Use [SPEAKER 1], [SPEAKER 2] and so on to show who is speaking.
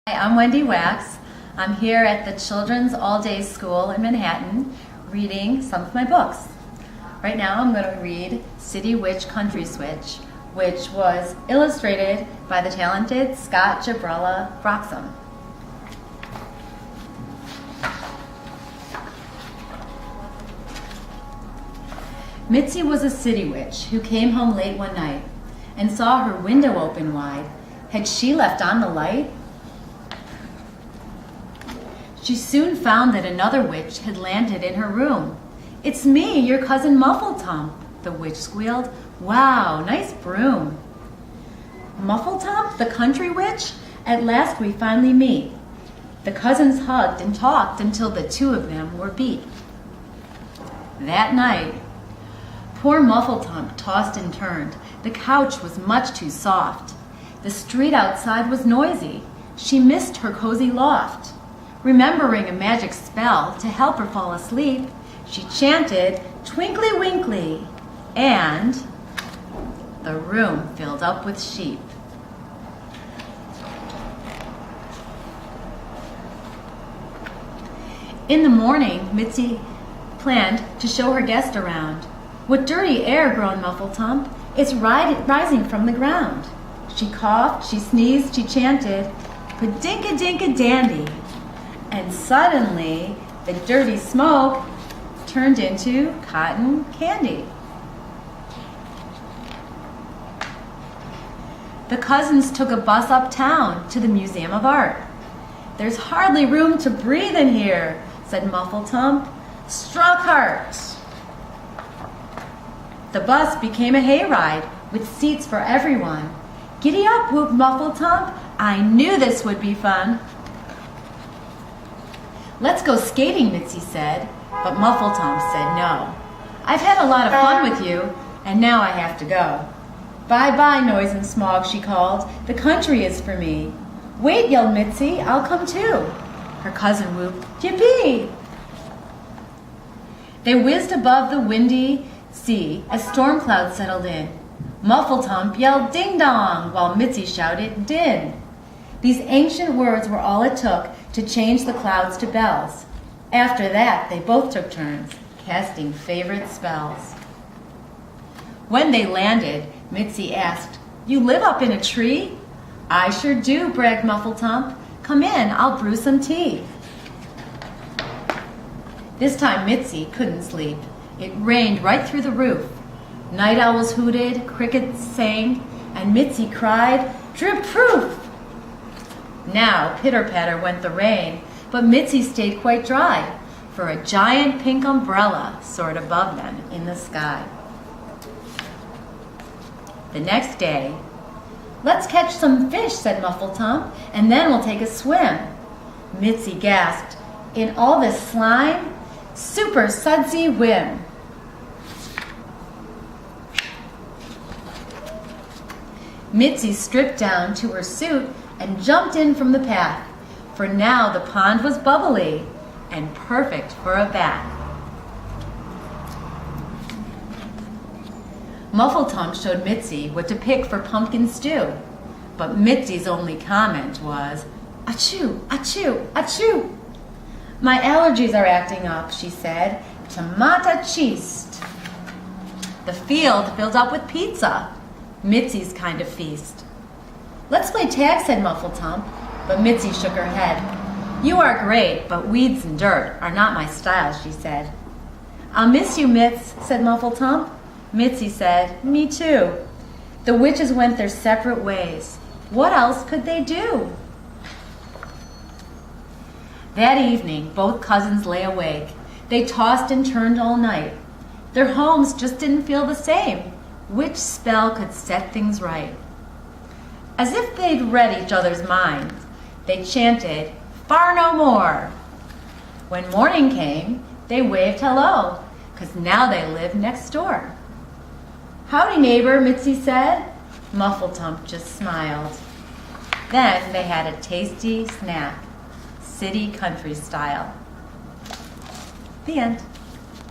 [SPEAKER 1] Hi, I'm Wendy Wax. I'm here at the Children's All-Day School in Manhattan reading some of my books. Right now I'm going to read City Witch, Country Switch, which was illustrated by the talented Scott Jabrella Broxham. Mitzi was a city witch who came home late one night and saw her window open wide. Had she left on the light? She soon found that another witch had landed in her room. "It's me, your cousin Muffletump," the witch squealed. "Wow, nice broom." "Muffletump, the country witch? At last we finally meet." The cousins hugged and talked until the two of them were beat. That night, poor Muffletump tossed and turned. The couch was much too soft. The street outside was noisy. She missed her cozy loft. Remembering a magic spell to help her fall asleep, she chanted, "Twinkly winkly," and the room filled up with sheep. In the morning, Mitzi planned to show her guest around. "What dirty air," groaned Muffletump. "It's rising from the ground." She coughed, she sneezed, she chanted, "Padinka-dinka-dandy." And suddenly, the dirty smoke turned into cotton candy. The cousins took a bus uptown to the Museum of Art. "There's hardly room to breathe in here," said Muffletump. "Struck heart." The bus became a hayride with seats for everyone. "Giddy up," whooped Muffletump. "I knew this would be fun." "Let's go skating," Mitzi said, but Muffletump said no. "I've had a lot of fun with you, and now I have to go." "Bye-bye, noise and smog," she called. "The country is for me." "Wait," yelled Mitzi, "I'll come too." Her cousin whooped, "Yippee!" They whizzed above the windy sea as storm clouds settled in. Muffletump yelled ding-dong, while Mitzi shouted din. These ancient words were all it took to change the clouds to bells. After that, they both took turns, casting favorite spells. When they landed, Mitzi asked, "You live up in a tree?" "I sure do," bragged Muffletump. "Come in, I'll brew some tea." This time Mitzi couldn't sleep. It rained right through the roof. Night owls hooted, crickets sang, and Mitzi cried, "Drip-proof!" Now pitter-patter went the rain, but Mitzi stayed quite dry, for a giant pink umbrella soared above them in the sky. The next day, "Let's catch some fish," said Muffletump, "and then we'll take a swim." Mitzi gasped, "In all this slime? Super sudsy whim." Mitzi stripped down to her suit and jumped in from the path, for now the pond was bubbly and perfect for a bath. Muffletump showed Mitzi what to pick for pumpkin stew, but Mitzi's only comment was, "Achoo, achoo, achoo." "My allergies are acting up," she said. "Tomata cheese." The field filled up with pizza, Mitzi's kind of feast. "Let's play tag," said Muffletump, but Mitzi shook her head. "You are great, but weeds and dirt are not my style," she said. "I'll miss you, Mitz," said Muffletump. Mitzi said, "Me too." The witches went their separate ways. What else could they do? That evening, both cousins lay awake. They tossed and turned all night. Their homes just didn't feel the same. Which spell could set things right? As if they'd read each other's minds, they chanted, "Far no more." When morning came, they waved hello, 'cause now they lived next door. "Howdy, neighbor," Mitzi said. Muffletump just smiled. Then they had a tasty snack, city country style. The end.